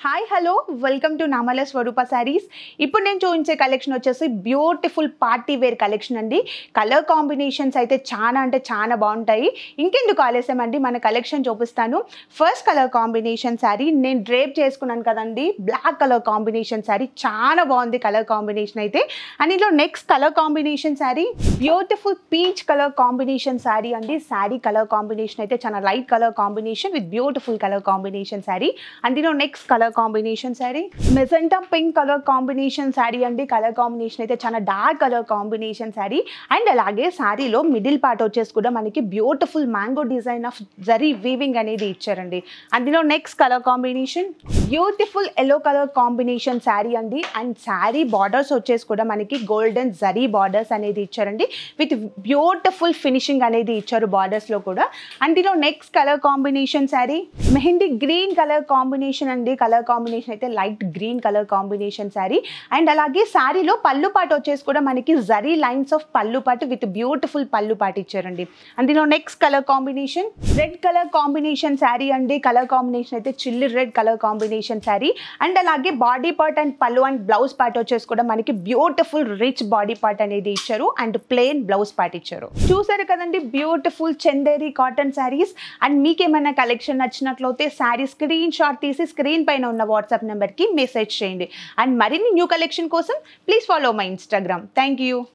Hi hello welcome to నామల స్వరూప శారీస్. ఇప్పుడు నేను చూపించే కలెక్షన్ వచ్చేసి బ్యూటిఫుల్ పార్టీ వేర్ కలెక్షన్ అండి. కలర్ కాంబినేషన్స్ అయితే చాలా అంటే చాలా బాగుంటాయి. ఇంకెందుకు ఆలస్యం అండి, మన కలెక్షన్ చూపిస్తాను. ఫస్ట్ కలర్ కాంబినేషన్ శారీ నేను డ్రేప్ చేసుకున్నాను కదండి, బ్లాక్ కలర్ కాంబినేషన్ శారీ చాలా బాగుంది కలర్ కాంబినేషన్ అయితే. అండ్ ఇందులో next colour combination sari beautiful peach colour combination sari అండి. శారీ కలర్ కాంబినేషన్ అయితే చాలా light colour combination with beautiful colour combination sari. And ఇందులో next colour combination sari magenta pink colour combination sari అండి. కలర్ కాంబినేషన్ అయితే చాలా dark colour combination sari. And అలాగే శారీలో మిడిల్ పార్ట్ వచ్చేసి కూడా మనకి beautiful mango design of zari weaving అనేది ఇచ్చారండి. అందులో next colour combination beautiful yellow colour combination sari అండి. అండ్ శారీ బార్డర్స్ వచ్చేసి కూడా మనకి గోల్డెన్ జరీ బార్డర్స్ అనేది ఇచ్చారండి విత్ బ్యూటిఫుల్ ఫినిషింగ్ అనేది ఇచ్చారు బార్డర్స్ లో కూడా. అందులో next colour combination sari mehndi green colour combination అండి. కలర్ కాంబినేషన్ అయితే light green colour combination sari. And అలాగే శారీలో పళ్ళు పాటు వచ్చేసి కూడా మనకి జరీ లైన్స్ ఆఫ్ పళ్ళు పాటు విత్ బ్యూటిఫుల్ పళ్ళు పాటు ఇచ్చారండి. అందులో next colour combination red colour combination sari అండి. కలర్ కాంబినేషన్ అయితే chilli red colour combination sari. And అలాగే బాడీ పార్ట్ అండ్ పళ్ళు అండ్ బ్లౌజ్ పార్ట్ వచ్చేసి కూడా మనకి బ్యూటిఫుల్ రిచ్ బాడీ పార్ట్ అనేది ఇచ్చారు అండ్ ప్లెయిన్ బ్లౌజ్ పార్ట్ ఇచ్చారు. చూసారు కదండి beautiful Chanderi cotton saris. And మీకేమైనా కలెక్షన్ నచ్చినట్లయితే శారీ స్క్రీన్ షాట్ తీసి స్క్రీన్ పైన ఉన్న వాట్సాప్ నెంబర్కి మెసేజ్ చేయండి. అండ్ మరిన్ని న్యూ కలెక్షన్ కోసం please follow my Instagram. Thank you.